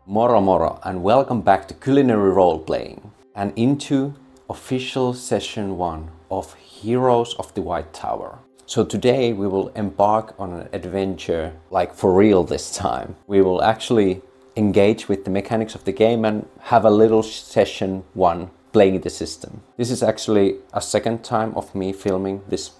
Moro moro and welcome back to Culinary Role-Playing and into official session 1 of Heroes of the White Tower. So today we will embark on an adventure, like for real this time. We will actually engage with the mechanics of the game and have a little session 1 playing the system. This is actually a second time of me filming this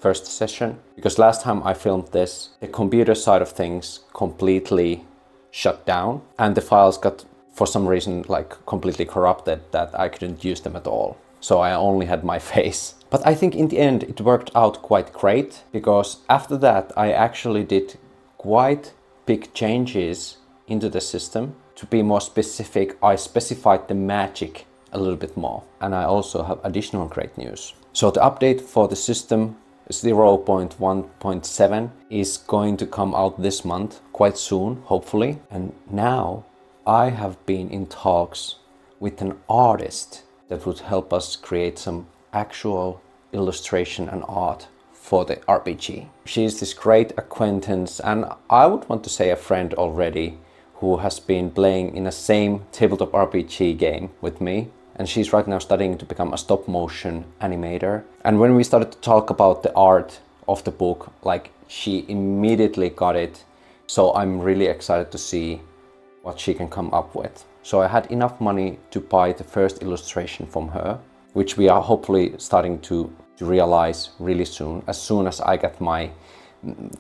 first session, because last time I filmed this, the computer side of things completely shut down and the files got, for some reason, like completely corrupted that I couldn't use them at all. So I only had my face. But I think in the end it worked out quite great, because after that I actually did quite big changes into the system. To be more specific, I specified the magic a little bit more, and I also have additional great news. So the update for the system 0.1.7 is going to come out this month, quite soon, hopefully. And now I have been in talks with an artist that would help us create some actual illustration and art for the RPG. She is this great acquaintance, and I would want to say a friend already, who has been playing in the same tabletop RPG game with me. And she's right now studying to become a stop motion animator. And when we started to talk about the art of the book, like, she immediately got it. So I'm really excited to see what she can come up with. So I had enough money to buy the first illustration from her, which we are hopefully starting to realize really soon as I get my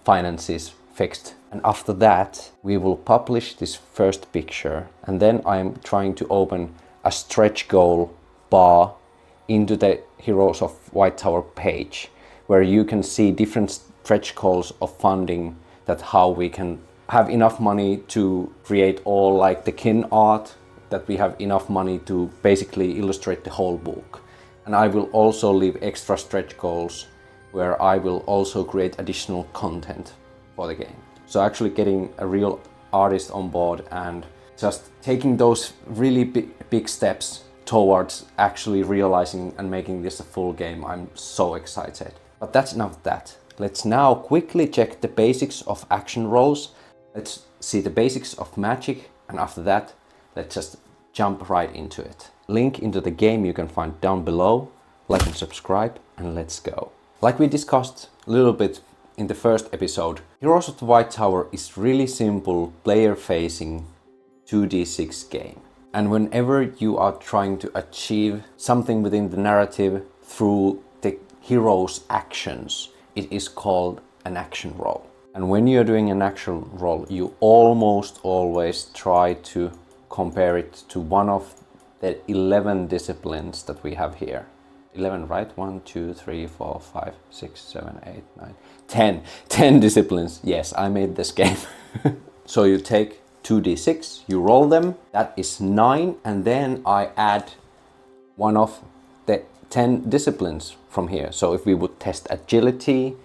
finances fixed. And after that, we will publish this first picture. And then I'm trying to open a stretch goal bar into the Heroes of White Tower page, where you can see different stretch goals of funding, that how we can have enough money to create all like the kin art, that we have enough money to basically illustrate the whole book. And I will also leave extra stretch goals where I will also create additional content for the game. So actually getting a real artist on board and just taking those really big steps towards actually realizing and making this a full game. I'm so excited. But that's enough of that. Let's now quickly check the basics of action rolls. Let's see the basics of magic, and after that, let's just jump right into it. Link into the game you can find down below. Like and subscribe, and let's go. Like we discussed a little bit in the first episode, Heroes of the White Tower is really simple player-facing 2d6 game. And whenever you are trying to achieve something within the narrative through the hero's actions, it is called an action roll. And when you're doing an action roll, you almost always try to compare it to one of the 11 disciplines that we have here. 11, right? 1, 2, 3, 4, 5, 6, 7, 8, 9, 10. 10 disciplines. Yes, I made this game. So you take 2d6, you roll them, that is 9, and then I add one of the 10 disciplines from here. So if we would test agility,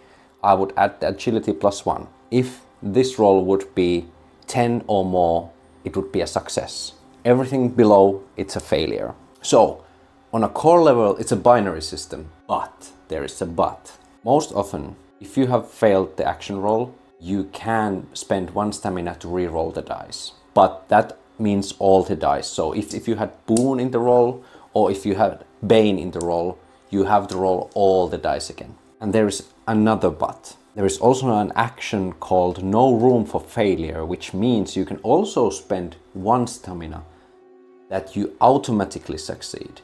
I would add the agility +1. If this roll would be 10 or more, it would be a success. Everything below, it's a failure. So on a core level, it's a binary system, but there is a but. Most often, if you have failed the action roll, you can spend 1 stamina to re-roll the dice. But that means all the dice. So if you had Boon in the roll, or if you had Bane in the roll, you have to roll all the dice again. And there is another but. There is also an action called No Room for Failure, which means you can also spend 1 stamina that you automatically succeed.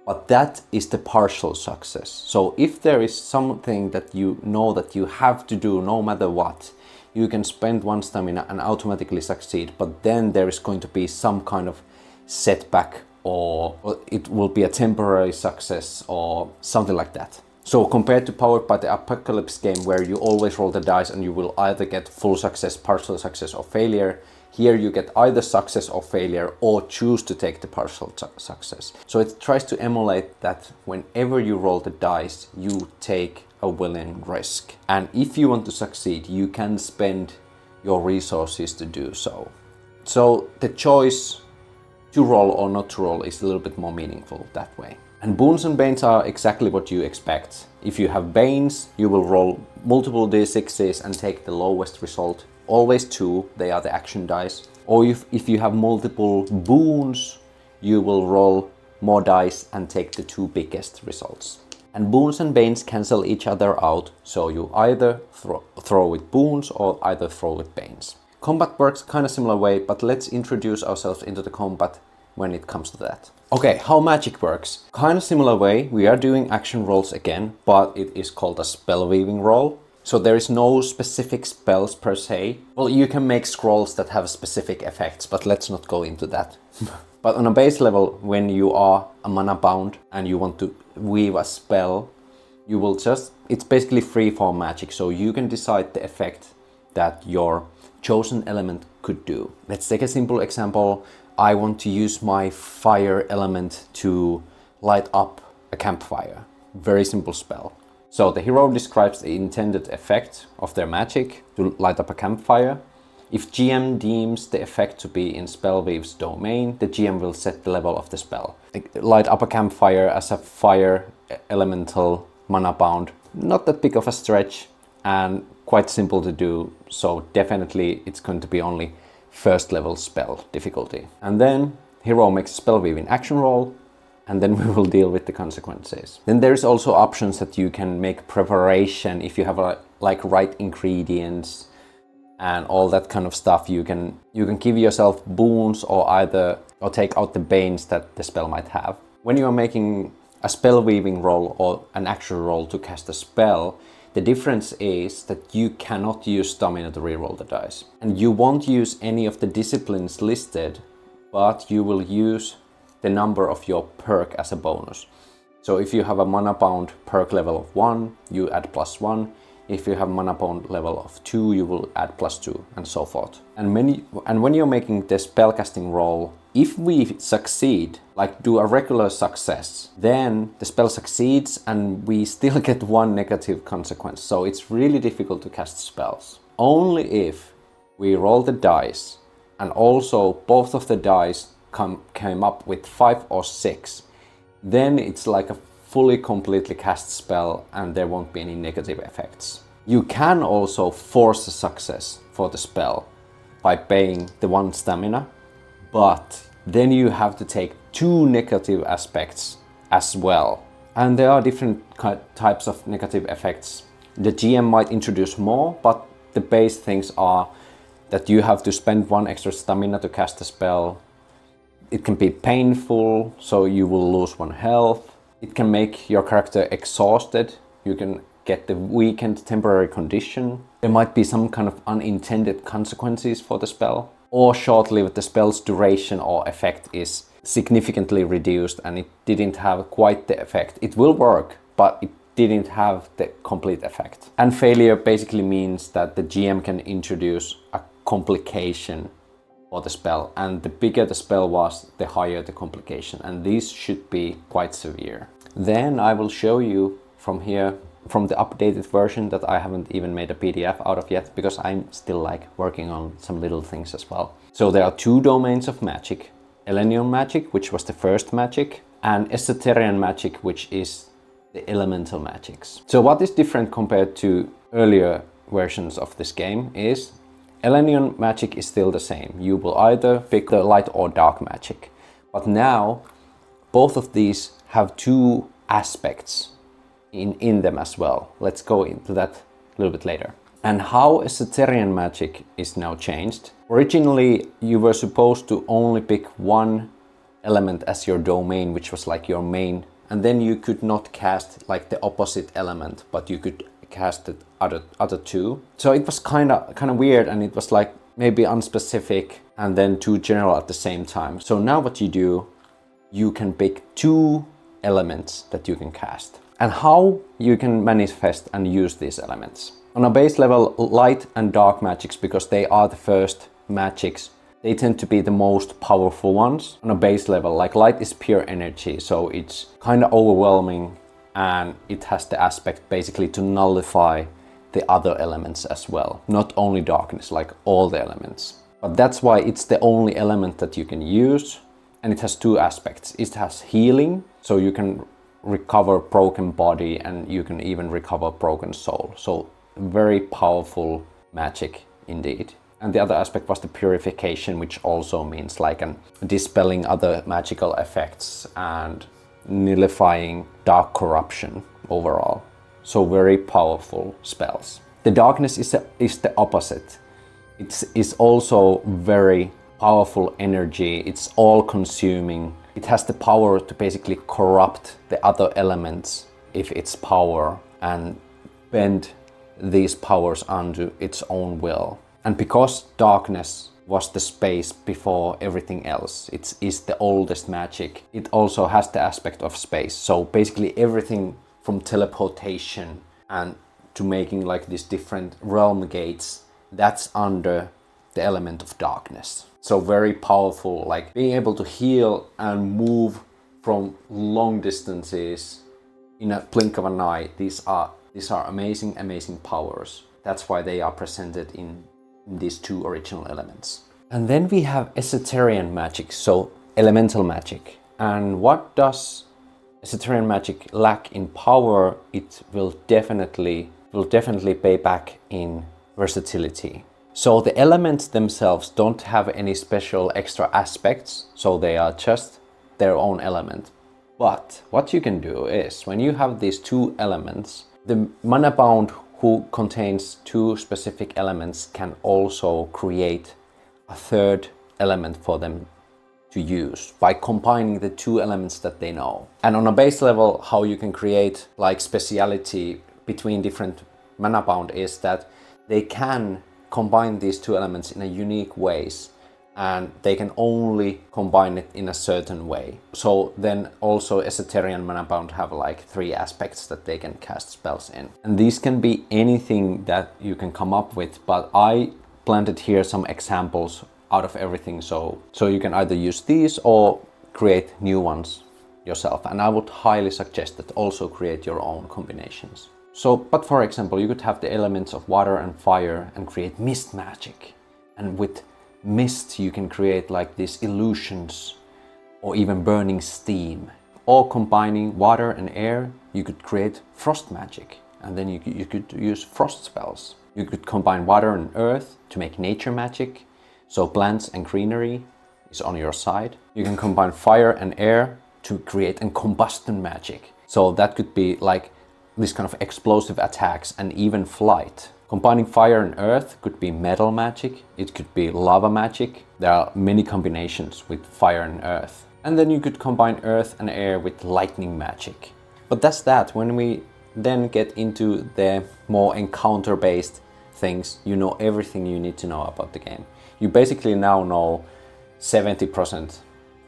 But that is the partial success. So if there is something that you know that you have to do no matter what, you can spend 1 stamina and automatically succeed, but then there is going to be some kind of setback, or it will be a temporary success or something like that. So compared to Powered by the Apocalypse game, where you always roll the dice and you will either get full success, partial success, or failure, here you get either success or failure, or choose to take the partial success. So it tries to emulate that whenever you roll the dice, you take a willing risk. And if you want to succeed, you can spend your resources to do so. So the choice to roll or not to roll is a little bit more meaningful that way. And boons and banes are exactly what you expect. If you have banes, you will roll multiple d6s and take the lowest result. Always 2, they are the action dice. Or if you have multiple boons, you will roll more dice and take the 2 biggest results. And boons and banes cancel each other out, so you either throw with boons or either throw with banes. Combat works kind of similar way, but let's introduce ourselves into the combat when it comes to that. Okay, how magic works. Kind of similar way, we are doing action rolls again, but it is called a spell weaving roll. So there is no specific spells per se. Well, you can make scrolls that have specific effects, but let's not go into that. But on a base level, when you are a mana bound and you want to weave a spell, you will just, it's basically freeform magic, so you can decide the effect that your chosen element could do. Let's take a simple example. I want to use my fire element to light up a campfire. Very simple spell. So the hero describes the intended effect of their magic to light up a campfire. If GM deems the effect to be in Spellweave's domain, the GM will set the level of the spell. Light up a campfire as a fire elemental mana bound, not that big of a stretch and quite simple to do, so definitely it's going to be only first level spell difficulty. And then hero makes a spell weaving action roll, and then we will deal with the consequences. Then there is also options that you can make preparation if you have like right ingredients and all that kind of stuff. You can give yourself boons or take out the banes that the spell might have. When you are making a spell weaving roll or an actual roll to cast a spell, the difference is that you cannot use stamina to reroll the dice. And you won't use any of the disciplines listed, but you will use the number of your perk as a bonus. So if you have a mana bound perk level of 1, you add +1. If you have mana bound level of 2, you will add +2, and so forth. And when you're making the spellcasting roll, if we succeed, like do a regular success, then the spell succeeds and we still get 1 negative consequence. So it's really difficult to cast spells. Only if we roll the dice and also both of the dice came up with 5 or 6, then it's like a fully completely cast spell and there won't be any negative effects. You can also force a success for the spell by paying the 1 stamina, but then you have to take 2 negative aspects as well. And there are different types of negative effects. The GM might introduce more, but the base things are that you have to spend 1 extra stamina to cast a spell. It can be painful, so you will lose 1 health. It can make your character exhausted. You can get the weakened temporary condition. There might be some kind of unintended consequences for the spell. Or short-lived, the spell's duration or effect is significantly reduced and it didn't have quite the effect. It will work, but it didn't have the complete effect. And failure basically means that the GM can introduce a complication for the spell, and the bigger the spell was, the higher the complication, and these should be quite severe. Then I will show you from here, from the updated version that I haven't even made a PDF out of yet, because I'm still like working on some little things as well. So there are 2 domains of magic: Elenion magic, which was the first magic, and Esoterian magic, which is the elemental magics. So what is different compared to earlier versions of this game is Elenion magic is still the same. You will either pick the light or dark magic. But now both of these have 2 aspects in them as well. Let's go into that a little bit later. And how Esoterian magic is now changed. Originally you were supposed to only pick 1 element as your domain, which was like your main, and then you could not cast like the opposite element, but you could cast the other two. So it was kind of weird, and it was like maybe unspecific and then too general at the same time. So now what you do, you can pick 2 elements that you can cast, and how you can manifest and use these elements. On a base level, light and dark magics, because they are the first magics, they tend to be the most powerful ones on a base level. Like light is pure energy, so it's kind of overwhelming, and it has the aspect basically to nullify the other elements as well. Not only darkness, like all the elements. But that's why it's the only element that you can use, and it has 2 aspects. It has healing, so you can recover broken body, and you can even recover broken soul. So very powerful magic indeed. And the other aspect was the purification, which also means like dispelling other magical effects and nullifying dark corruption overall. So very powerful spells. The darkness is the opposite. It is also very powerful energy. It's all consuming. It has the power to basically corrupt the other elements if it's power, and bend these powers unto its own will. And because darkness was the space before everything else, it is the oldest magic, it also has the aspect of space. So basically everything from teleportation and to making like these different realm gates, that's under the element of darkness. So very powerful, like being able to heal and move from long distances in a blink of an eye. These are amazing powers. That's why they are presented in these 2 original elements. And then we have Esoterian magic, so elemental magic. And what does Esoterian magic lack in power? It will definitely pay back in versatility. So the elements themselves don't have any special extra aspects, so they are just their own element. But what you can do is, when you have these 2 elements, the mana bound who contains 2 specific elements can also create a 3rd element for them to use by combining the 2 elements that they know. And on a base level, how you can create like speciality between different mana bound is that they can combine these 2 elements in a unique ways, and they can only combine it in a certain way. So then also Esoterian mana bound have like 3 aspects that they can cast spells in. And these can be anything that you can come up with, but I planted here some examples out of everything, so you can either use these or create new ones yourself. And I would highly suggest that also create your own combinations. So, but for example, you could have the elements of water and fire and create mist magic. And with mist you can create like these illusions or even burning steam. Or combining water and air, you could create frost magic, and then you could use frost spells. You could combine water and earth to make nature magic, so plants and greenery is on your side. You can combine fire and air to create a combustion magic, so that could be like this kind of explosive attacks and even flight. Combining fire and earth could be metal magic, it could be lava magic. There are many combinations with fire and earth. And then you could combine earth and air with lightning magic. But that's that. When we then get into the more encounter-based things, you know everything you need to know about the game. You basically now know 70%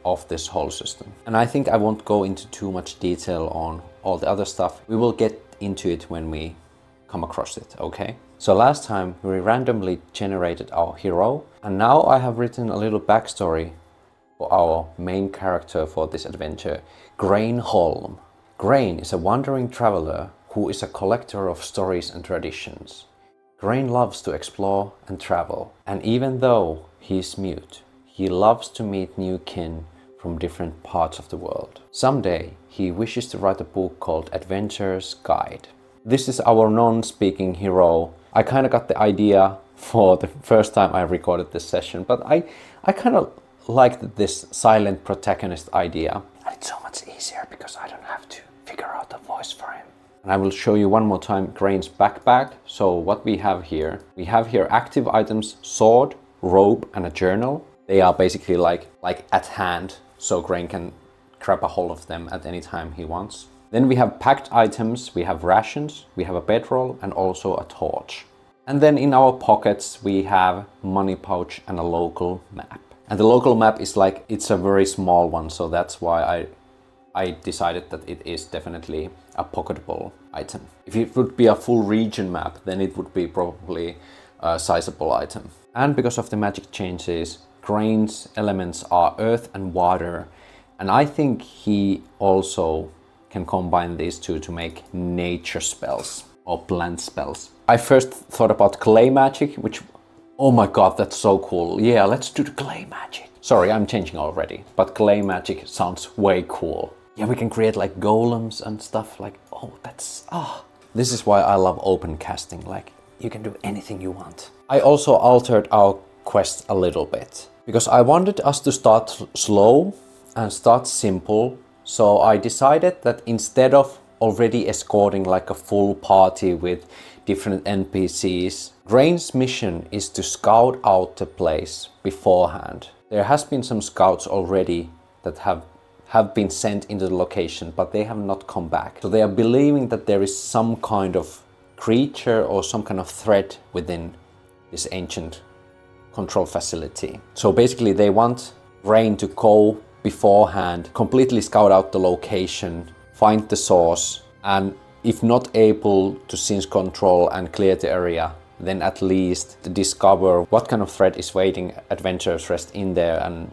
of this whole system. And I think I won't go into too much detail on all the other stuff. We will get into it when we come across it, okay? So last time we randomly generated our hero, and now I have written a little backstory for our main character for this adventure, Grain Holm. Grain is a wandering traveler who is a collector of stories and traditions. Grain loves to explore and travel, and even though he is mute, he loves to meet new kin from different parts of the world. Someday, he wishes to write a book called Adventurer's Guide. This is our non-speaking hero. I kind of got the idea for the first time I recorded this session, but I kind of liked this silent protagonist idea. And it's so much easier because I don't have to figure out a voice for him. And I will show you one more time Grain's backpack. So what we have here active items, sword, robe, and a journal. They are basically like at hand, so Grain can grab a hold of them at any time he wants. Then we have packed items, we have rations, we have a bedroll and also a torch. And then in our pockets we have money pouch and a local map. And the local map is like, it's a very small one, so that's why I decided that it is definitely a pocketable item. If it would be a full region map, then it would be probably a sizable item. And because of the magic changes, Grain's elements are earth and water. And I think he also can combine these two to make nature spells or plant spells. I first thought about clay magic, which, oh my god, that's so cool. Yeah, let's do the clay magic. Sorry, I'm changing already, but clay magic sounds way cool. Yeah, we can create like golems and stuff like, oh, that's, This is why I love open casting, like you can do anything you want. I also altered our quest a little bit because I wanted us to start slow and start simple. So I decided that instead of already escorting like a full party with different NPCs, Grain's mission is to scout out the place beforehand. There has been some scouts already that have been sent into the location, but they have not come back. So they are believing that there is some kind of creature or some kind of threat within this ancient control facility. So basically they want Grain to go beforehand, completely scout out the location, find the source, and if not able to seize control and clear the area, then at least to discover what kind of threat is waiting adventurers rest in there, and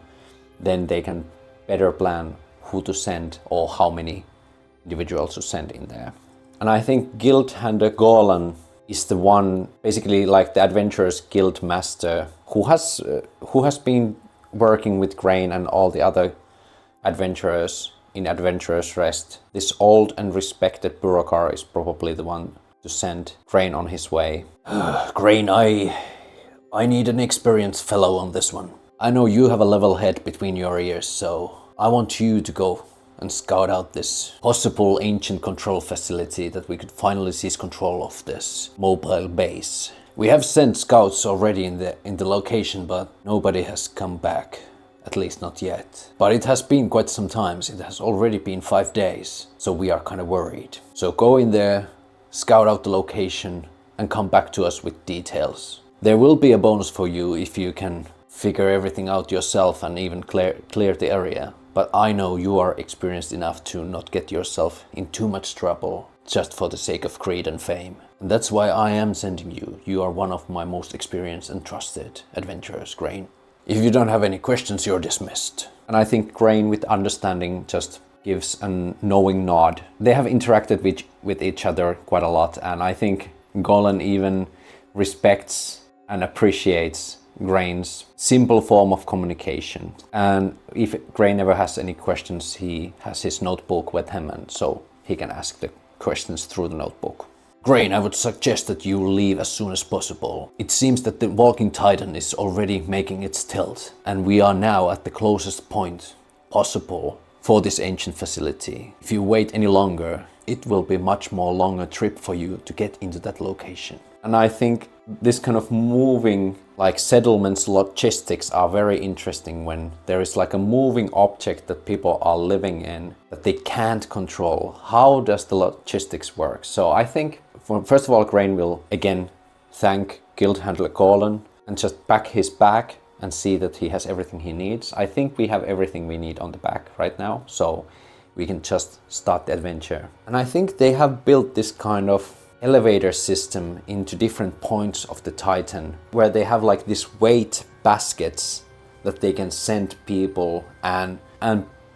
then they can better plan who to send or how many individuals to send in there. And I think Guild Handler Golan is the one, basically like the adventurers guild master, who has been working with Grain and all the other adventurers in Adventurers Rest. This old and respected Burokar is probably the one to send Grain on his way. Grain, I need an experienced fellow on this one. I know you have a level head between your ears, so I want you to go and scout out this possible ancient control facility that we could finally seize control of this mobile base. We have sent scouts already in the location, but nobody has come back. At least not yet. But it has been quite some time. It has already been 5 days, so we are kind of worried. So go in there, scout out the location, and come back to us with details. There will be a bonus for you if you can figure everything out yourself and even clear the area. But I know you are experienced enough to not get yourself in too much trouble just for the sake of greed and fame. And that's why I am sending you. You are one of my most experienced and trusted adventurers, Grain. If you don't have any questions, you're dismissed. And I think Grain, with understanding, just gives a knowing nod. They have interacted with each other quite a lot, and I think Golan even respects and appreciates Grain's simple form of communication. And if Grain ever has any questions, he has his notebook with him, and so he can ask the questions through the notebook. Grain, I would suggest that you leave as soon as possible. It seems that the Walking Titan is already making its tilt, and we are now at the closest point possible for this ancient facility. If you wait any longer, it will be much more longer trip for you to get into that location. And I think this kind of moving, like settlements logistics are very interesting when there is like a moving object that people are living in that they can't control. How does the logistics work? So I think, first of all, Grain will again thank Guild Handler Golan and just pack his bag and see that he has everything he needs. I think we have everything we need on the back right now, so we can just start the adventure. And I think they have built this kind of elevator system into different points of the Titan, where they have like this weight baskets that they can send people and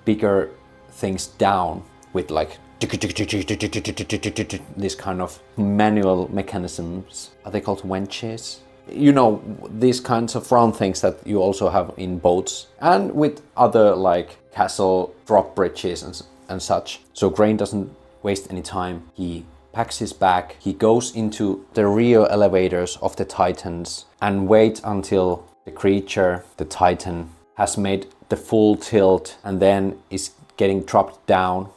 bigger things down with like this kind of manual mechanisms. Are they called wenches? You know, these kinds of round things that you also have in boats and with other like castle drawbridges and such. So Grain doesn't waste any time. He packs his bag, he goes into the rear elevators of the Titans and wait until the creature, the Titan, has made the full tilt and then is getting dropped down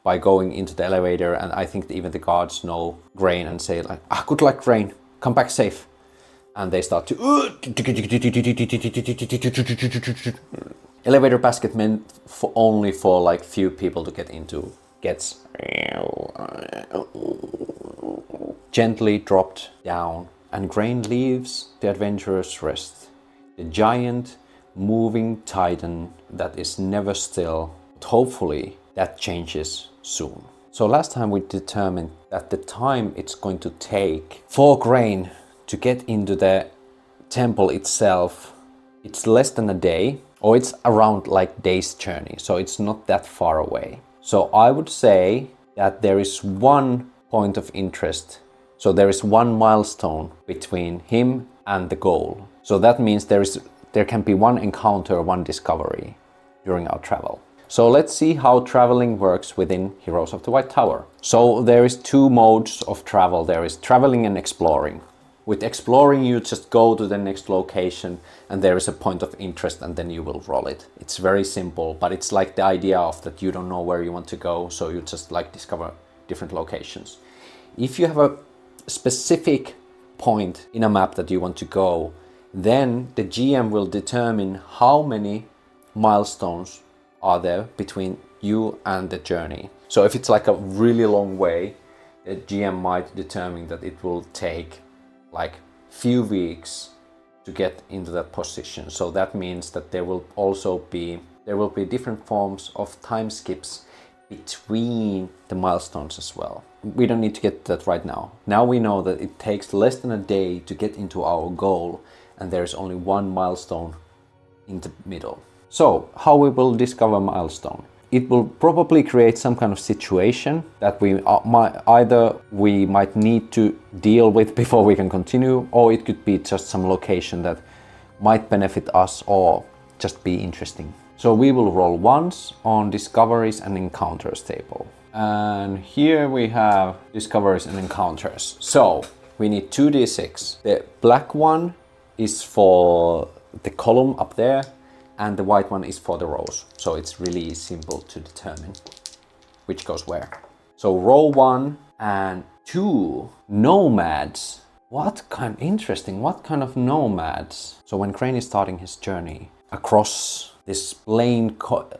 by going into the elevator. And I think even the guards know Grain and say like, good luck, Grain, come back safe. And they start to elevator basket meant only for like few people to get into gets gently dropped down, and Grain leaves the adventurer's rest. The giant, moving titan that is never still, but hopefully that changes soon. So last time we determined that the time it's going to take for Grain to get into the temple itself, it's less than a day, or it's around like day's journey, so it's not that far away. So I would say that there is one point of interest. So there is one milestone between him and the goal. So that means there can be one encounter, one discovery during our travel. So let's see how traveling works within Heroes of the White Tower. So there is two modes of travel. There is traveling and exploring. With exploring, you just go to the next location and there is a point of interest and then you will roll it. It's very simple, but it's like the idea of that you don't know where you want to go, so you just like discover different locations. If you have a specific point in a map that you want to go, then the GM will determine how many milestones are there between you and the journey. So if it's like a really long way, the GM might determine that it will take like few weeks to get into that position. So that means that there will be different forms of time skips between the milestones as well. We don't need to get that right now. Now we know that it takes less than a day to get into our goal, and there's only one milestone in the middle. So how we will discover milestone? It will probably create some kind of situation that we might need to deal with before we can continue, or it could be just some location that might benefit us or just be interesting. So we will roll once on discoveries and encounters table. And here we have discoveries and encounters. So we need 2d6. The black one is for the column up there, and the white one is for the rows. So it's really simple to determine which goes where. So row 1 and 2, nomads. What kind of nomads? So when Crane is starting his journey across this plain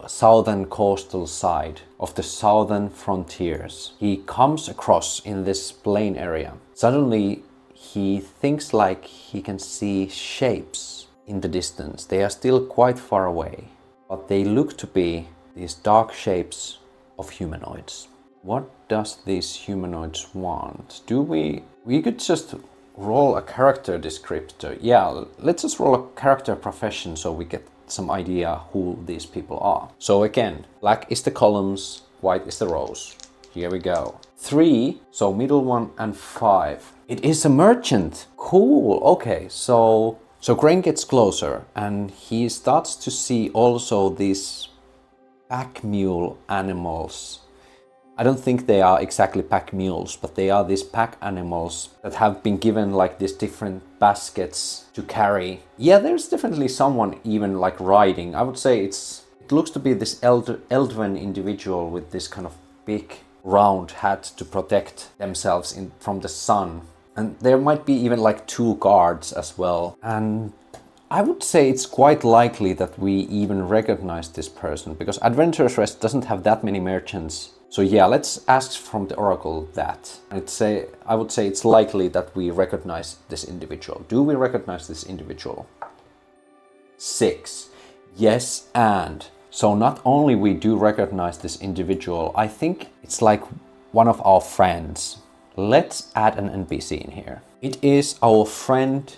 southern coastal side of the southern frontiers, he comes across in this plain area. Suddenly he thinks like he can see shapes in the distance. They are still quite far away, but they look to be these dark shapes of humanoids. What does these humanoids want? We could just roll a character descriptor. Yeah, let's just roll a character profession so we get some idea who these people are. So again, black is the columns, white is the rows. Here we go. 3, so middle one, and 5. It is a merchant. Cool. Okay, so Crane gets closer and he starts to see also these pack mule animals. I don't think they are exactly pack mules, but they are these pack animals that have been given like these different baskets to carry. Yeah, there's definitely someone even like riding. I would say it looks to be this elven individual with this kind of big round hat to protect themselves from the sun. And there might be even like 2 guards as well. And I would say it's quite likely that we even recognize this person, because Adventurer's Rest doesn't have that many merchants. So yeah, let's ask from the Oracle that. I would say it's likely that we recognize this individual. Do we recognize this individual? 6. Yes, and. So not only we do recognize this individual, I think it's like one of our friends. Let's add an NPC in here. It is our friend,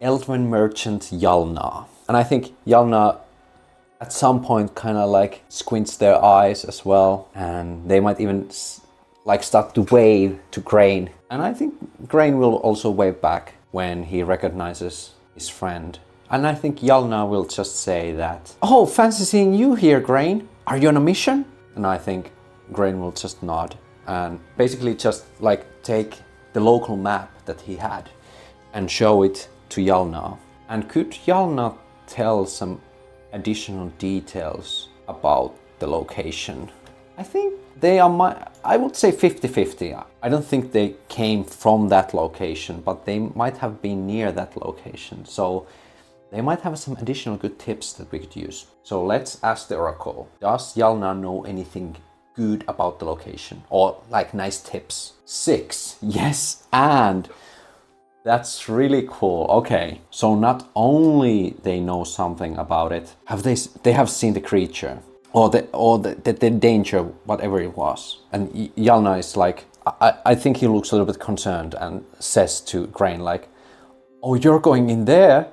Elven merchant Yalna. And I think Yalna at some point kind of like squints their eyes as well. And they might even like start to wave to Crane. And I think Crane will also wave back when he recognizes his friend. And I think Yalna will just say that, "Oh, fancy seeing you here, Crane. Are you on a mission?" And I think Crane will just nod and basically just like take the local map that he had and show it to Yalna. And could Yalna tell some additional details about the location? I think they are I would say 50-50. I don't think they came from that location, but they might have been near that location. So they might have some additional good tips that we could use. So let's ask the Oracle. Does Yalna know anything good about the location or like nice tips. 6, yes, and that's really cool. Okay, so not only they know something about it, they have seen the creature or the danger, whatever it was. And Yalna is like, I think he looks a little bit concerned and says to Grain like, "Oh, you're going in there?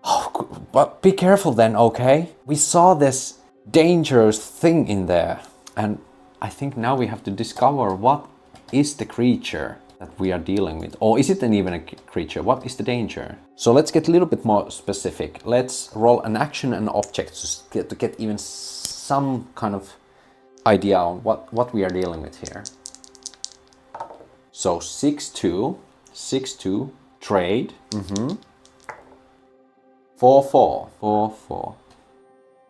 Oh, but be careful then, okay? We saw this dangerous thing in there, and I think now we have to discover what is the creature that we are dealing with. Or is it even a creature? What is the danger?" So let's get a little bit more specific. Let's roll an action and object to get even some kind of idea on what we are dealing with here. So 6-2, 6-2, trade. 4-4, 4-4.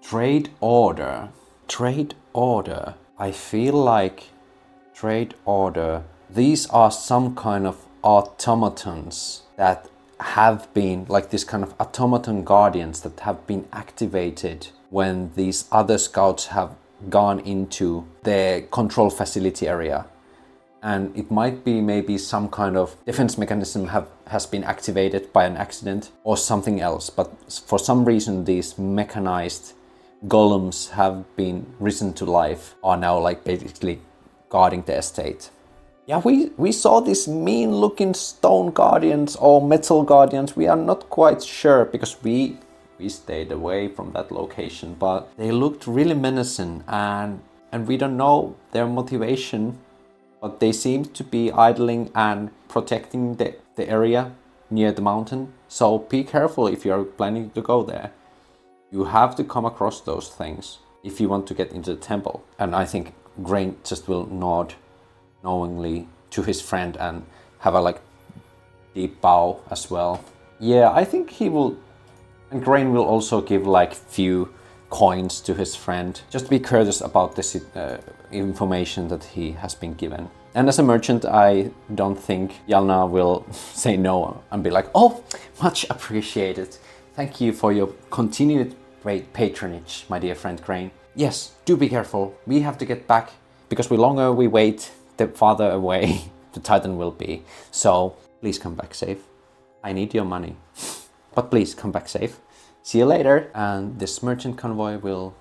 Trade order. Trade order. I feel like trade order. These are some kind of automatons that have been, like this kind of automaton guardians that have been activated when these other scouts have gone into the control facility area. And it might be maybe some kind of defense mechanism has been activated by an accident or something else. But for some reason, these mechanized golems have been risen to life, are now like basically guarding the estate. Yeah, we saw these mean looking stone guardians or metal guardians. We are not quite sure because we stayed away from that location, but they looked really menacing and we don't know their motivation. But they seem to be idling and protecting the area near the mountain. So be careful if you're planning to go there. You have to come across those things if you want to get into the temple. And I think Grain just will nod knowingly to his friend and have a like deep bow as well. Yeah, I think he will. And Grain will also give like few coins to his friend, just to be courteous about this information that he has been given. And as a merchant, I don't think Yalna will say no and be like, "Oh, much appreciated. Thank you for your continued patronage, my dear friend Grain. Yes, do be careful. We have to get back, because the longer we wait, the farther away the Titan will be. So please come back safe. I need your money. But please come back safe. See you later." And this merchant convoy will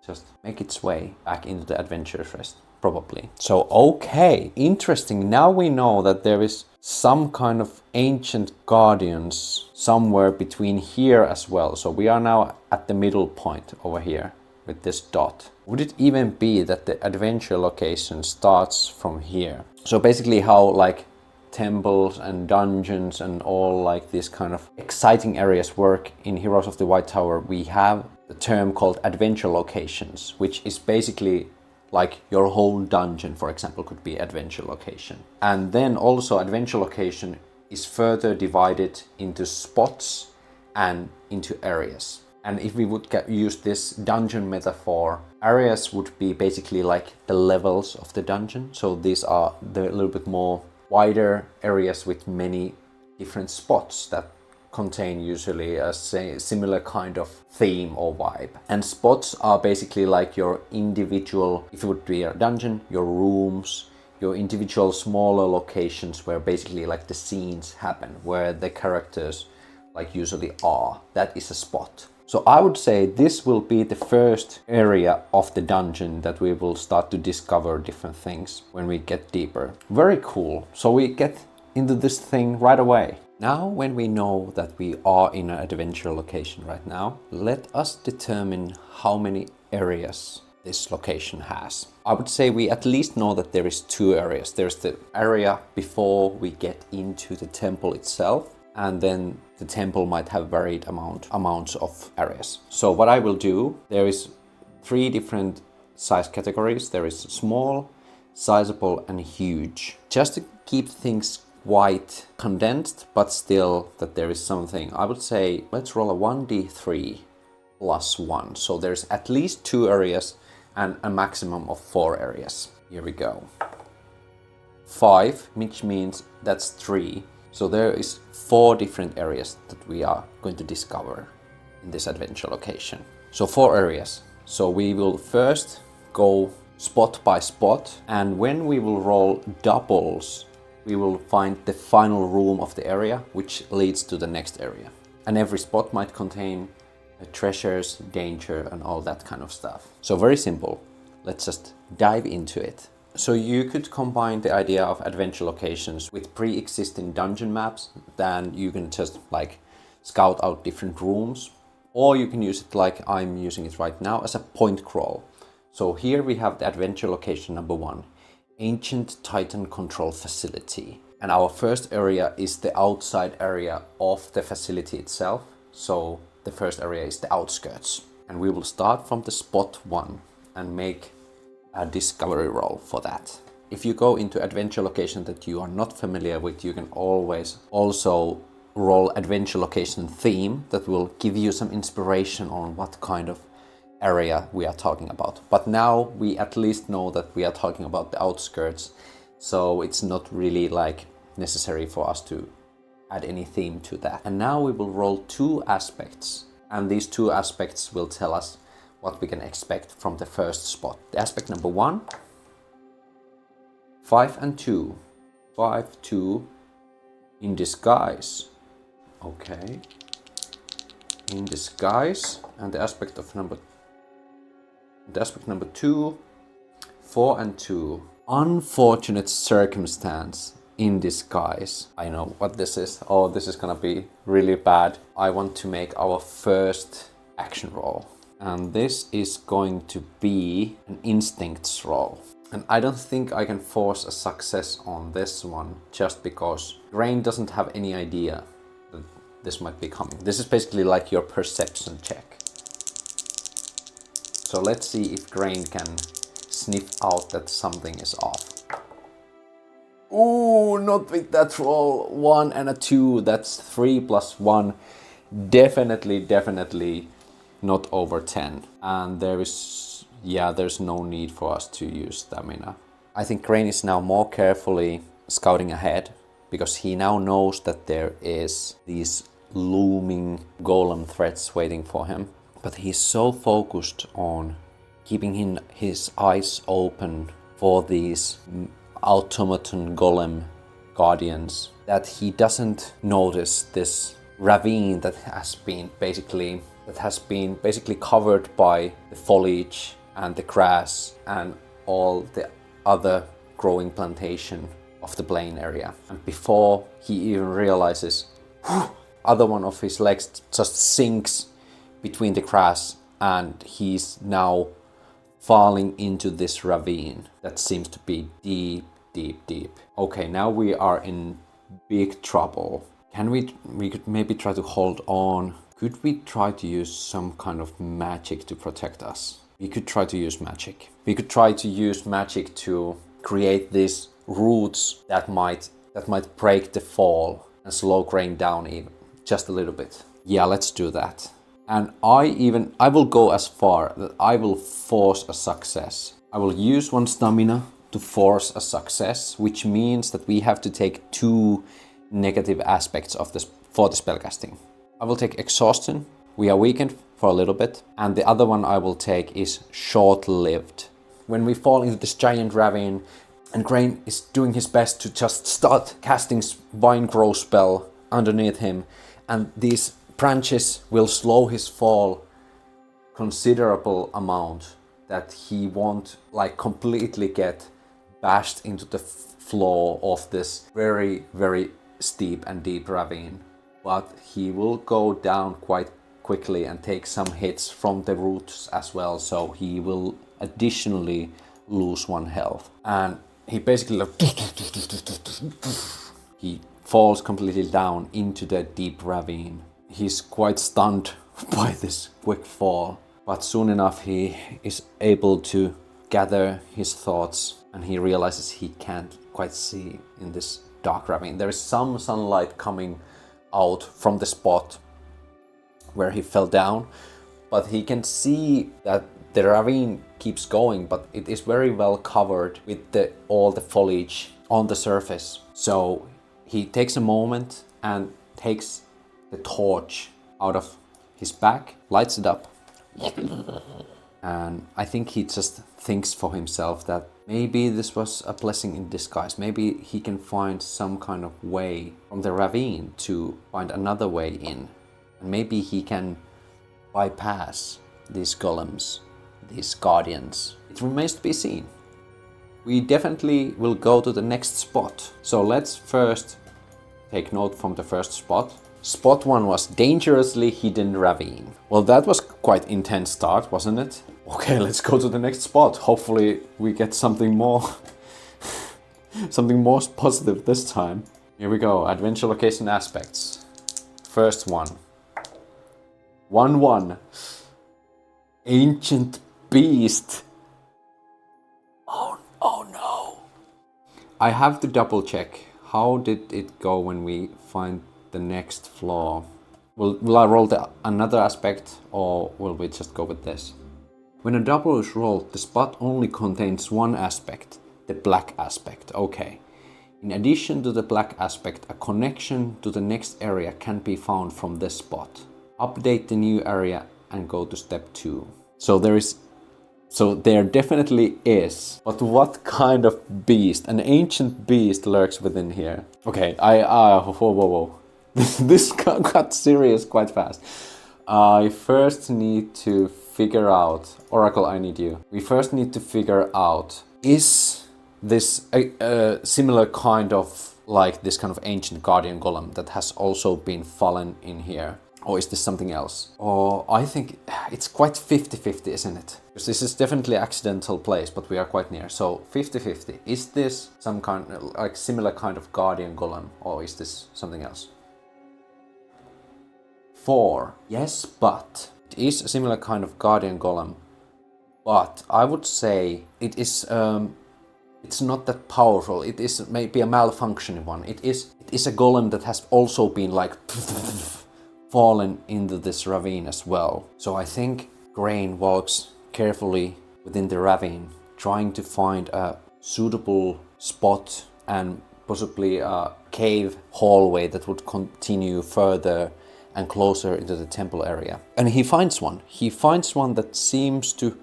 just make its way back into the Adventurer's Rest, probably. So, okay, interesting. Now we know that there is some kind of ancient guardians somewhere between here as well. So we are now at the middle point over here with this dot. Would it even be that the adventure location starts from here? So basically how like temples and dungeons and all like these kind of exciting areas work in Heroes of the White Tower, we have the term called adventure locations, which is basically like your whole dungeon, for example, could be adventure location. And then also adventure location is further divided into spots and into areas. And if we would use this dungeon metaphor, areas would be basically like the levels of the dungeon. So these are the little bit more wider areas with many different spots that contain usually a similar kind of theme or vibe. And spots are basically like your individual, if it would be a dungeon, your rooms, your individual smaller locations where basically like the scenes happen, where the characters like usually are. That is a spot. So I would say this will be the first area of the dungeon that we will start to discover different things when we get deeper. Very cool. So we get into this thing right away. Now, when we know that we are in an adventure location right now, let us determine how many areas this location has. I would say we at least know that there is 2 areas. There's the area before we get into the temple itself, and then the temple might have varied amounts of areas. So what I will do, there is 3 different size categories. There is small, sizable, and huge. Just to keep things quite condensed, but still that there is something. I would say let's roll a 1d3 plus 1. So there's at least 2 areas and a maximum of 4 areas. Here we go. 5, which means that's 3. So there is 4 different areas that we are going to discover in this adventure location. So 4 areas. So we will first go spot by spot, and when we will roll doubles, we will find the final room of the area, which leads to the next area. And every spot might contain treasures, danger, and all that kind of stuff. So very simple. Let's just dive into it. So you could combine the idea of adventure locations with pre-existing dungeon maps. Then you can just like scout out different rooms, or you can use it like I'm using it right now as a point crawl. So here we have the adventure location number 1, Ancient Titan Control Facility. And our first area is the outside area of the facility itself. So the first area is the outskirts. And we will start from the spot 1 and make a discovery roll for that. If you go into adventure location that you are not familiar with, you can always also roll adventure location theme that will give you some inspiration on what kind of area we are talking about. But now we at least know that we are talking about the outskirts, so it's not really like necessary for us to add any theme to that. And now we will roll 2 aspects, and these 2 aspects will tell us what we can expect from the first spot. The aspect number 1, 5 and 2. 5, 2 in disguise. Okay. In disguise. And the aspect number 2, 4 and 2. Unfortunate circumstance in disguise. I know what this is. Oh, this is gonna be really bad. I want to make our first action roll. And this is going to be an instincts roll. And I don't think I can force a success on this one just because Grain doesn't have any idea that this might be coming. This is basically like your perception check. So let's see if Grain can sniff out that something is off. Ooh, not with that roll. 1 and a 2, that's 3 plus 1. Definitely not over 10. And there's no need for us to use stamina. I think Grain is now more carefully scouting ahead because he now knows that there is these looming golem threats waiting for him. But he's so focused on keeping his eyes open for these automaton golem guardians that he doesn't notice this ravine that has been basically covered by the foliage and the grass and all the other growing plantation of the plain area. And before he even realizes, other one of his legs just sinks between the grass and he's now falling into this ravine that seems to be deep. Okay, now we are in big trouble. We could maybe try to hold on. Could we try to use some kind of magic to protect us? We could try to use magic. We could try to use magic to create these roots that might break the fall and slow Grain down even just a little bit. Yeah, let's do that. And I will go as far that I will force a success. I will use 1 stamina to force a success, which means that we have to take 2 negative aspects of this for the spellcasting. I will take exhaustion. We are weakened for a little bit. And the other one I will take is short-lived. When we fall into this giant ravine and Grain is doing his best to just start casting vine grow spell underneath him, and these branches will slow his fall considerable amount that he won't like completely get bashed into the floor of this very, very steep and deep ravine. But he will go down quite quickly and take some hits from the roots as well, so he will additionally lose 1 health. And he basically he falls completely down into the deep ravine. He's quite stunned by this quick fall, but soon enough he is able to gather his thoughts and he realizes he can't quite see in this dark ravine. There is some sunlight coming out from the spot where he fell down, but he can see that the ravine keeps going, but it is very well covered with all the foliage on the surface. So he takes a moment and takes the torch out of his back, lights it up, And I think he just thinks for himself that maybe this was a blessing in disguise. Maybe he can find some kind of way from the ravine to find another way in. And maybe he can bypass these golems, these guardians. It remains to be seen. We definitely will go to the next spot. So let's first take note from the first spot. Spot 1 was dangerously hidden ravine. Well, that was quite intense start, wasn't it? Okay, let's go to the next spot. Hopefully we get something more something more positive this time. Here we go, adventure location aspects. First one. 1-1. Ancient beast. Oh no. I have to double check. How did it go when we find the next floor? Will I roll another aspect, or will we just go with this? When a double is rolled, the spot only contains one aspect, the black aspect. Okay. In addition to the black aspect, a connection to the next area can be found from this spot. Update the new area and go to step 2. So there definitely is. But what kind of beast? An ancient beast lurks within here. Okay, whoa. This got serious quite fast. I first need to figure out, Oracle, I need you. We first need to figure out, is this a similar kind of, like this kind of ancient guardian golem that has also been fallen in here? Or is this something else? Or I think it's quite 50-50, isn't it? Because this is definitely accidental place, but we are quite near. So 50-50. Is this some kind, like similar kind of guardian golem, or is this something else? 4. Yes, but it is a similar kind of guardian golem. But I would say it is it's not that powerful. It is maybe a malfunctioning one. It is a golem that has also been like fallen into this ravine as well. So I think Grain walks carefully within the ravine, trying to find a suitable spot and possibly a cave hallway that would continue further and closer into the temple area. And he finds one. He finds one that seems to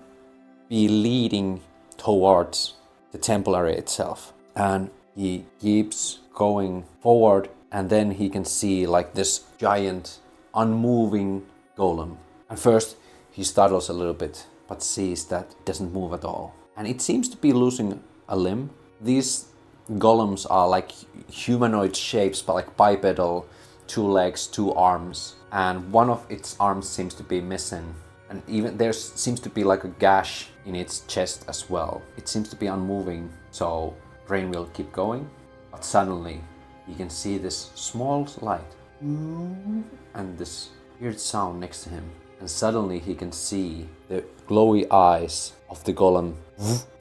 be leading towards the temple area itself. And he keeps going forward, and then he can see like this giant unmoving golem. And first he startles a little bit, but sees that it doesn't move at all. And it seems to be losing a limb. These golems are like humanoid shapes, but like bipedal, 2 legs, 2 arms, and one of its arms seems to be missing. And even there seems to be like a gash in its chest as well. It seems to be unmoving, so Brain will keep going. But suddenly you can see this small light and this weird sound next to him. And suddenly he can see the glowy eyes of the golem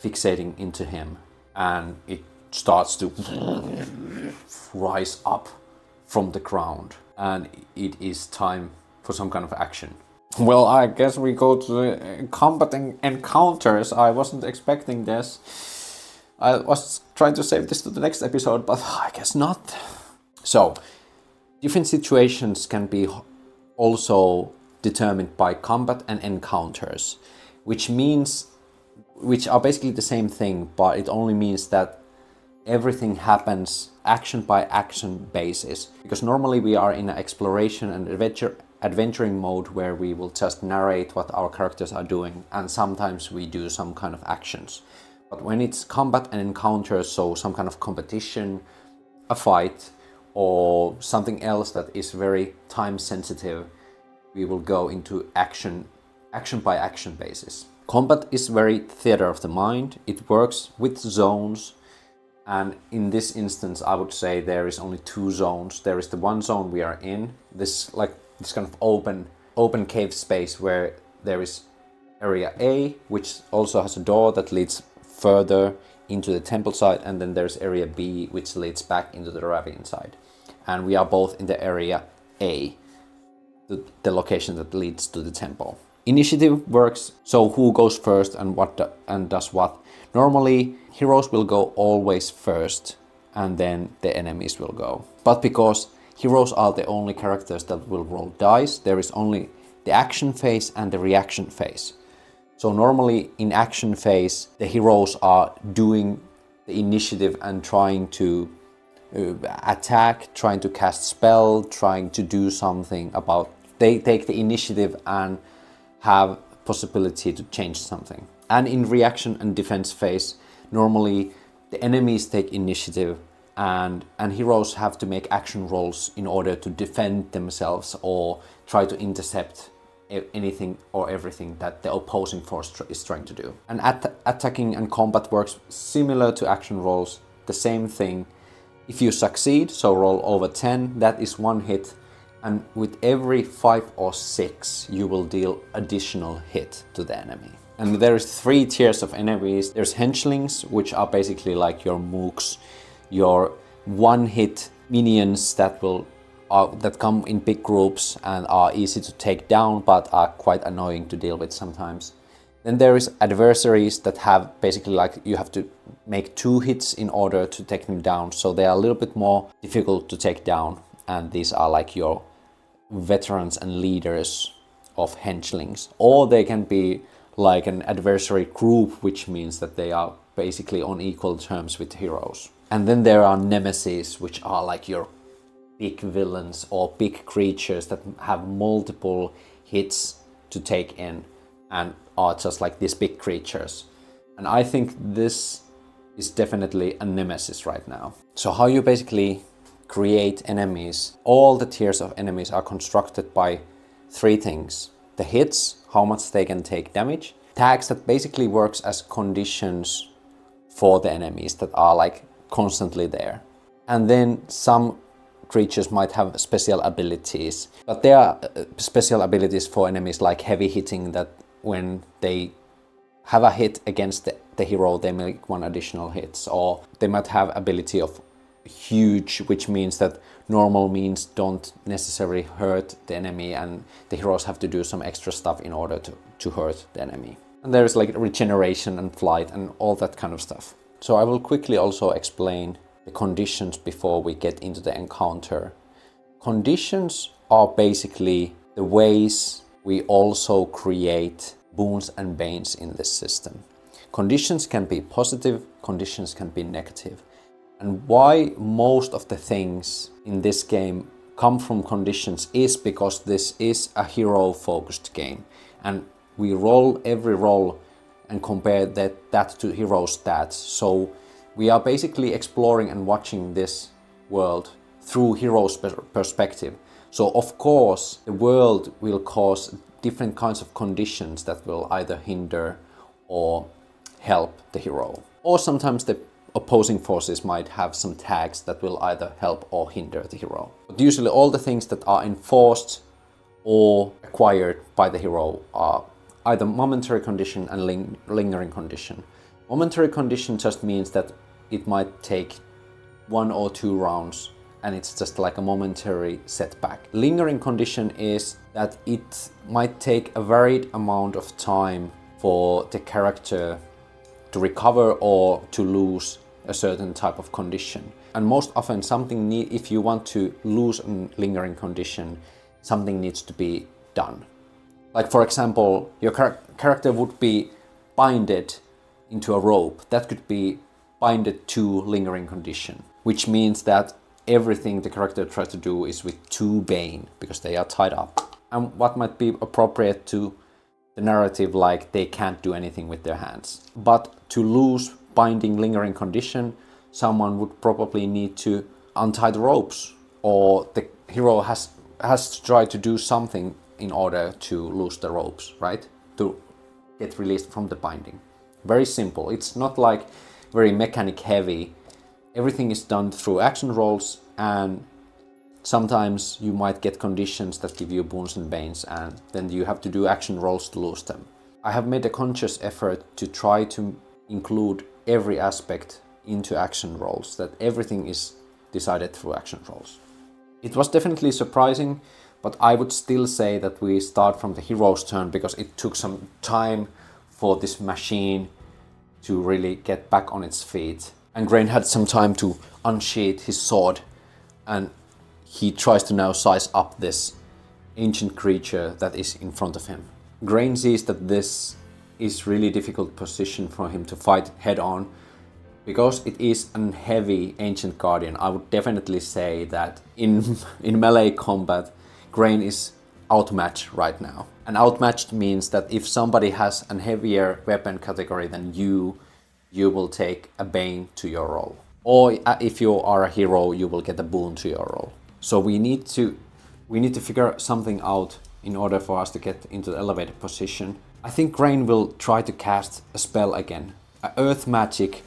fixating into him. And it starts to rise up from the ground. And it is time for some kind of action. Well, I guess we go to the combat encounters. I wasn't expecting this. I was trying to save this to the next episode, but I guess not. So, different situations can be also determined by combat and encounters, which are basically the same thing, but it only means that everything happens action by action basis. Because normally we are in an exploration and adventuring mode where we will just narrate what our characters are doing, and sometimes we do some kind of actions. But when it's combat and encounters, so some kind of competition, a fight, or something else that is very time sensitive, we will go into action by action basis. Combat is very theater of the mind. It works with zones, and in this instance I would say there is only 2 zones. There is the one zone we are in, this kind of open cave space where there is area A, which also has a door that leads further into the temple side, and then there's area B, which leads back into the ravine side. And we are both in the area A, the location that leads to the temple. Initiative works, so who goes first and what and does what. Normally heroes will go always first, and then the enemies will go. But because heroes are the only characters that will roll dice, there is only the action phase and the reaction phase. So normally in action phase, the heroes are doing the initiative and trying to attack, trying to cast spell, trying to do something about. They take the initiative and have possibility to change something. And in reaction and defense phase, normally the enemies take initiative and heroes have to make action rolls in order to defend themselves or try to intercept anything or everything that the opposing force is trying to do. And attacking and combat works similar to action rolls, the same thing. If you succeed, so roll over 10, that is one hit, and with every 5 or 6 you will deal additional hit to the enemy. And there's 3 tiers of enemies. There's henchlings, which are basically like your mooks, your one-hit minions that come in big groups and are easy to take down but are quite annoying to deal with sometimes. Then there is adversaries that have basically like you have to make 2 hits in order to take them down, so they are a little bit more difficult to take down, and these are like your veterans and leaders of henchlings. Or they can be like an adversary group, which means that they are basically on equal terms with heroes. And then there are nemesis, which are like your big villains or big creatures that have multiple hits to take in and are just like these big creatures. And I think this is definitely a nemesis right now. So how you basically create enemies, all the tiers of enemies are constructed by 3 things. The hits, how much they can take damage. Tags that basically works as conditions for the enemies that are like constantly there. And then some creatures might have special abilities, but there are special abilities for enemies like heavy hitting, that when they have a hit against the hero they make 1 additional hits, or they might have ability of huge, which means that normal means don't necessarily hurt the enemy and the heroes have to do some extra stuff in order to hurt the enemy. And there's like regeneration and flight and all that kind of stuff. So I will quickly also explain the conditions before we get into the encounter. Conditions are basically the ways we also create boons and banes in this system. Conditions can be positive, conditions can be negative. And why most of the things in this game come from conditions is because this is a hero-focused game. And we roll every roll and compare that to hero stats. So we are basically exploring and watching this world through hero's perspective. So of course the world will cause different kinds of conditions that will either hinder or help the hero. Or sometimes the opposing forces might have some tags that will either help or hinder the hero. But usually all the things that are enforced or acquired by the hero are either momentary condition and lingering condition. Momentary condition just means that it might take 1 or 2 rounds and it's just like a momentary setback. Lingering condition is that it might take a varied amount of time for the character to recover or to lose a certain type of condition. And most often if you want to lose a lingering condition, something needs to be done. Like for example, your character would be binded into a rope. That could be binded to lingering condition, which means that everything the character tries to do is with 2 bane because they are tied up. And what might be appropriate to the narrative, like they can't do anything with their hands. But to lose binding lingering condition, someone would probably need to untie the ropes, or the hero has to try to do something in order to lose the ropes, right? To get released from the binding. Very simple. It's not like very mechanic heavy. Everything is done through action rolls, and sometimes you might get conditions that give you boons and banes, and then you have to do action rolls to lose them. I have made a conscious effort to try to include every aspect into action rolls, that everything is decided through action rolls. It was definitely surprising, but I would still say that we start from the hero's turn because it took some time for this machine to really get back on its feet. And Grain had some time to unsheath his sword, and he tries to now size up this ancient creature that is in front of him. Grain sees that this is really difficult position for him to fight head on. Because it is a heavy Ancient Guardian, I would definitely say that in melee combat, Grain is outmatched right now. And outmatched means that if somebody has a heavier weapon category than you will take a bane to your roll. Or if you are a hero, you will get a boon to your roll. So we need to figure something out in order for us to get into the elevated position. I think Grain will try to cast a spell again, a earth magic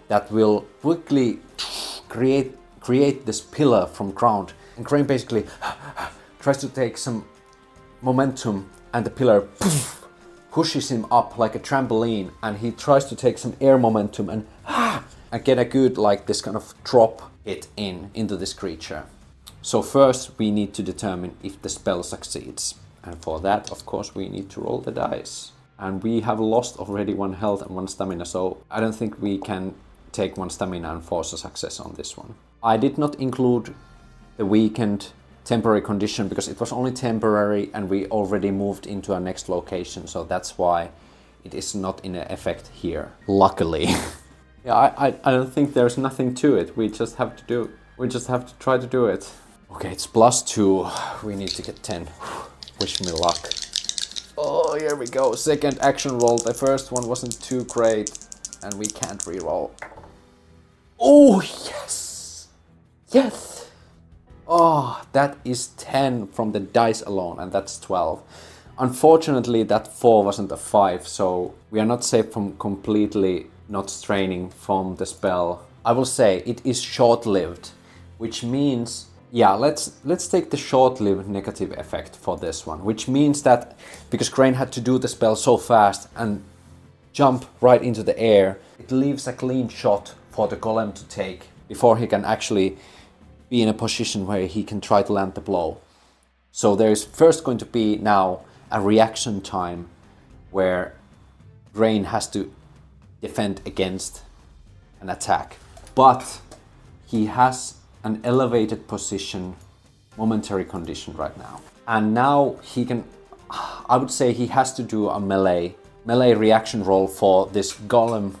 that will quickly create this pillar from ground. And Grain basically tries to take some momentum, and the pillar pushes him up like a trampoline, and he tries to take some air momentum and get a good like this kind of drop hit into this creature. So first we need to determine if the spell succeeds. And for that, of course, we need to roll the dice. And we have lost already 1 health and 1 stamina, so I don't think we can take 1 stamina and force a success on this one. I did not include the weakened temporary condition because it was only temporary and we already moved into our next location, so that's why it is not in effect here. Luckily. Yeah, I don't think there's nothing to it. We just have to try to do it. Okay, it's +2. We need to get 10. Wish me luck. Oh, here we go. Second action roll. The first one wasn't too great and we can't re-roll. Oh, yes! Yes! Oh, that is 10 from the dice alone, and that's 12. Unfortunately, that 4 wasn't a 5, so we are not safe from completely not straining from the spell. I will say it is short-lived, which means, yeah, let's take the short-lived negative effect for this one, which means that because Crane had to do the spell so fast and jump right into the air, it leaves a clean shot for the golem to take before he can actually be in a position where he can try to land the blow. So there is first going to be now a reaction time where Rain has to defend against an attack. But he has an elevated position, momentary condition right now. And now he can, I would say he has to do a melee reaction roll for this golem,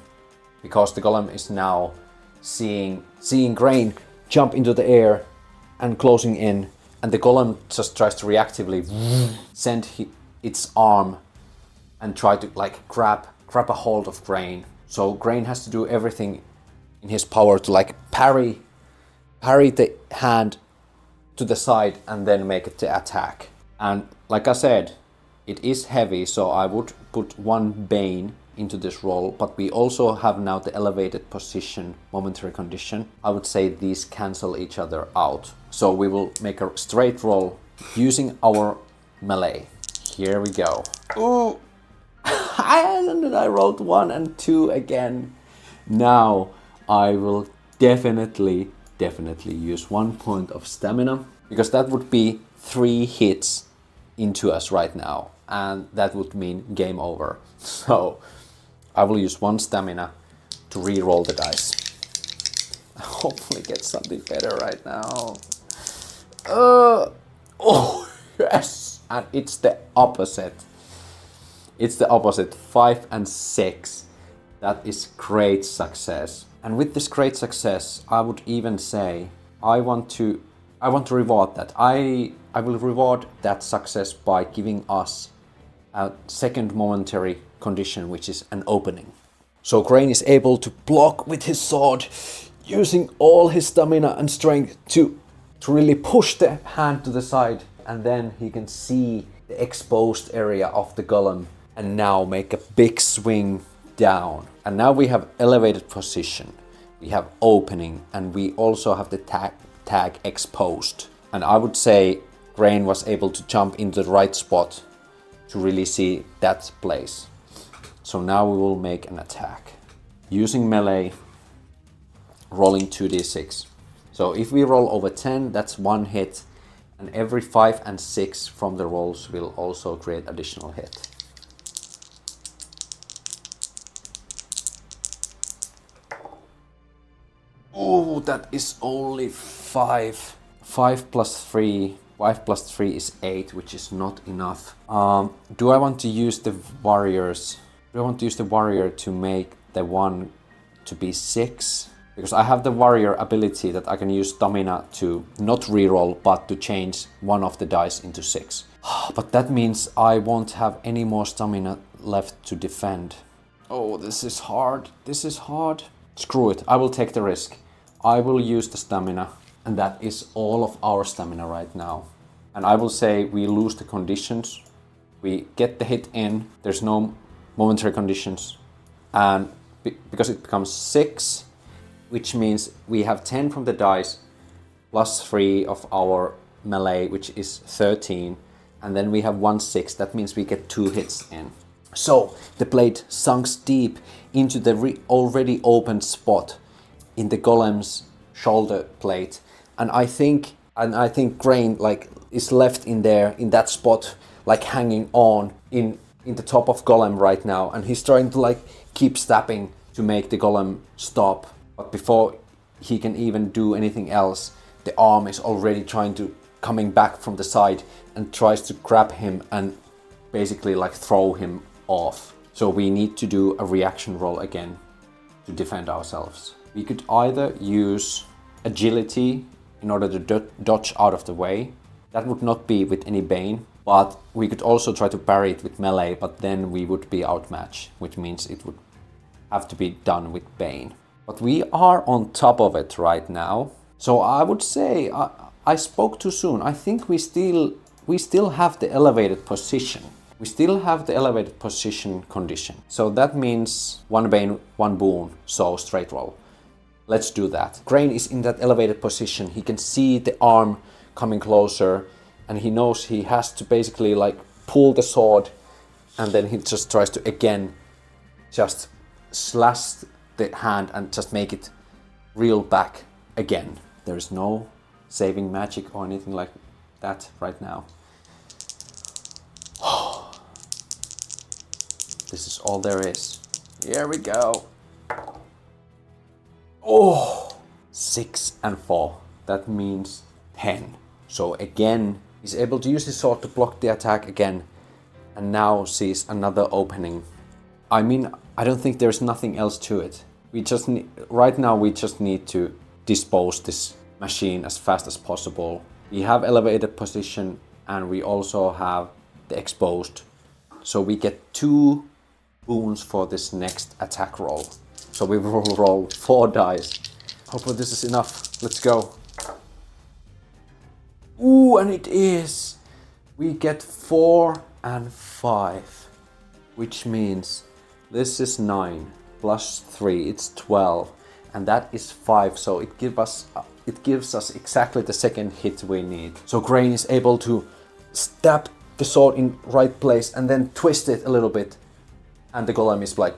because the golem is now seeing Grain jump into the air and closing in, and the golem just tries to reactively send its arm and try to like grab a hold of Grain. So Grain has to do everything in his power to like parry the hand to the side and then make it the attack. And like I said, it is heavy, so I would put 1 bane into this roll, but we also have now the elevated position, momentary condition. I would say these cancel each other out. So we will make a straight roll using our melee. Here we go. Ooh! And then I rolled 1 and 2 again. Now I will definitely use 1 point of stamina, because that would be 3 hits into us right now, and that would mean game over. So I will use 1 stamina to re-roll the dice. Hopefully get something better right now. Oh, yes! And it's the opposite. It's the opposite, 5 and 6. That is great success. And with this great success, I would even say I want to reward that. I will reward that success by giving us a second momentary condition, which is an opening. So Crane is able to block with his sword, using all his stamina and strength to really push the hand to the side, and then he can see the exposed area of the golem and now make a big swing down. And now we have elevated position, we have opening, and we also have the tag exposed. And I would say Crane was able to jump into the right spot to really see that place. So now we will make an attack. Using melee, rolling 2d6. So if we roll over 10, that's 1 hit, and every 5 and 6 from the rolls will also create additional hit. Oh, that is only 5. 5 plus 3. 5 plus 3 is 8, which is not enough. Do I want to use the warriors Do I want to use the warrior to make the 1 to be 6? Because I have the warrior ability that I can use stamina to not reroll, but to change one of the dice into 6. But that means I won't have any more stamina left to defend. Oh, this is hard. This is hard. Screw it. I will take the risk. I will use the stamina. And that is all of our stamina right now. And I will say we lose the conditions. We get the hit in. There's no momentary conditions. And because it becomes 6, which means we have 10 from the dice, plus 3 of our melee, which is 13. And then we have 1 6. That means we get 2 hits in. So the blade sinks deep into the already opened spot in the golem's shoulder plate, and I think Grain like is left in there in that spot, like hanging on in the top of golem right now, and he's trying to like keep stabbing to make the golem stop. But before he can even do anything else, the arm is already coming back from the side and tries to grab him and basically like throw him off. So we need to do a reaction roll again to defend ourselves. We could either use agility in order to dodge out of the way. That would not be with any bane, but we could also try to parry it with melee, but then we would be outmatched, which means it would have to be done with bane. But we are on top of it right now. So I would say I spoke too soon. I think we still have the elevated position. We still have the elevated position condition. So that means 1 bane, 1 boon, so straight roll. Let's do that. Grain is in that elevated position. He can see the arm coming closer, and he knows he has to basically like pull the sword, and then he just tries to again just slash the hand and just make it reel back again. There is no saving magic or anything like that right now. This is all there is. Here we go. Oh, 6 and 4. That means 10. So again, he's able to use his sword to block the attack again, and now sees another opening. I mean, I don't think there's nothing else to it. Right now we just need to dispose this machine as fast as possible. We have elevated position, and we also have the exposed. So we get 2 boons for this next attack roll. So we will roll 4 dice. Hopefully this is enough. Let's go. Ooh, and it is. We get 4 and 5, which means this is 9 plus 3. It's 12, and that is 5. So it gives us exactly the second hit we need. So Grain is able to stab the sword in right place and then twist it a little bit, and the golem is like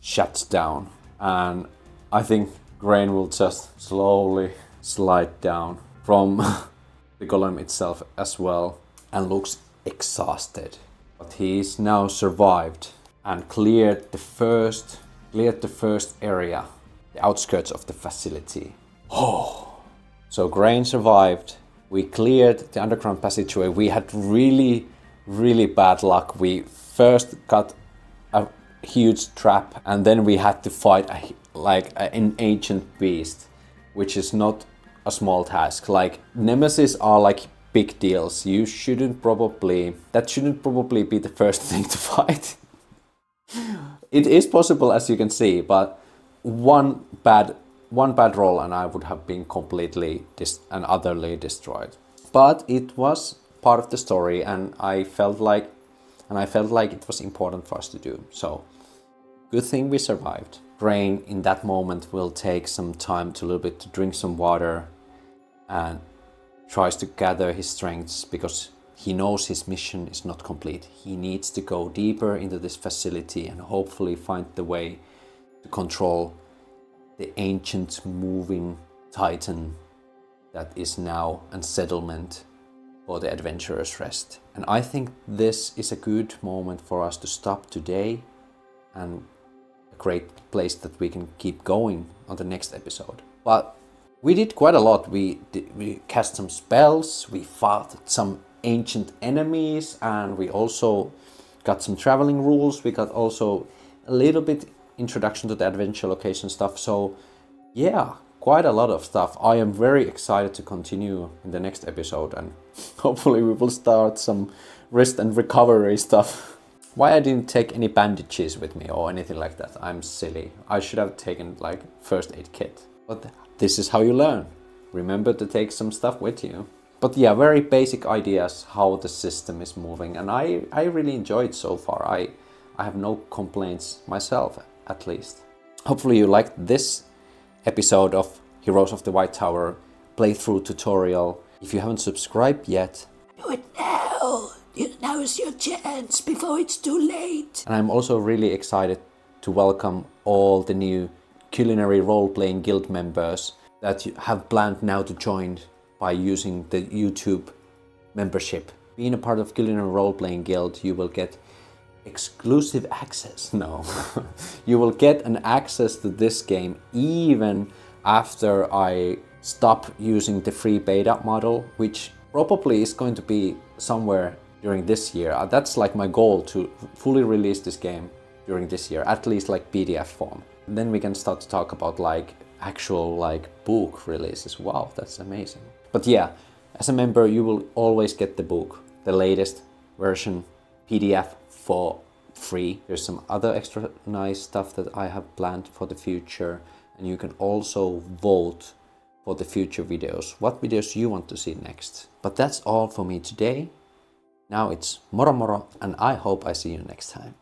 shuts down, and I think Grain will just slowly slide down from the golem itself as well, and looks exhausted. But he's now survived and cleared the first area, the outskirts of the facility. Oh, so Grain survived. We cleared the underground passageway. We had really bad luck. We first got a huge trap, and then we had to fight an ancient beast, which is not a small task. Like, nemesis are like big deals. That shouldn't probably be the first thing to fight. It is possible, as you can see, but one bad roll and I would have been completely and utterly destroyed. But it was part of the story, and I felt like it was important for us to do. So good thing we survived. Grain in that moment will take some time to drink some water, and tries to gather his strengths, because he knows his mission is not complete. He needs to go deeper into this facility and hopefully find the way to control the ancient moving titan that is now a settlement for the adventurers' rest. And I think this is a good moment for us to stop today, and a great place that we can keep going on the next episode. But we did quite a lot. We cast some spells, we fought some ancient enemies, and we also got some traveling rules. We got also a little bit introduction to the adventure location stuff. So yeah, quite a lot of stuff. I am very excited to continue in the next episode, and hopefully we will start some rest and recovery stuff. Why I didn't take any bandages with me or anything like that, I'm silly. I should have taken like first aid kit. But this is how you learn. Remember to take some stuff with you. But yeah, very basic ideas how the system is moving, and I really enjoy it so far. I have no complaints myself, at least. Hopefully you liked this episode of Heroes of the White Tower playthrough tutorial. If you haven't subscribed yet, do it now! Now's your chance before it's too late. And I'm also really excited to welcome all the new culinary role-playing guild members that have planned now to join by using the YouTube membership. Being a part of Culinary Role-Playing Guild, you will get exclusive access. No, you will get an access to this game even after I stop using the free beta model, which probably is going to be somewhere during this year. That's like my goal, to fully release this game during this year, at least like PDF form. And then we can start to talk about like actual like book releases. Wow, that's amazing. But yeah, as a member you will always get the book, the latest version PDF for free. There's some other extra nice stuff that I have planned for the future, and you can also vote for the future videos, what videos you want to see next. But that's all for me today. Now it's moro moro, and I hope I see you next time.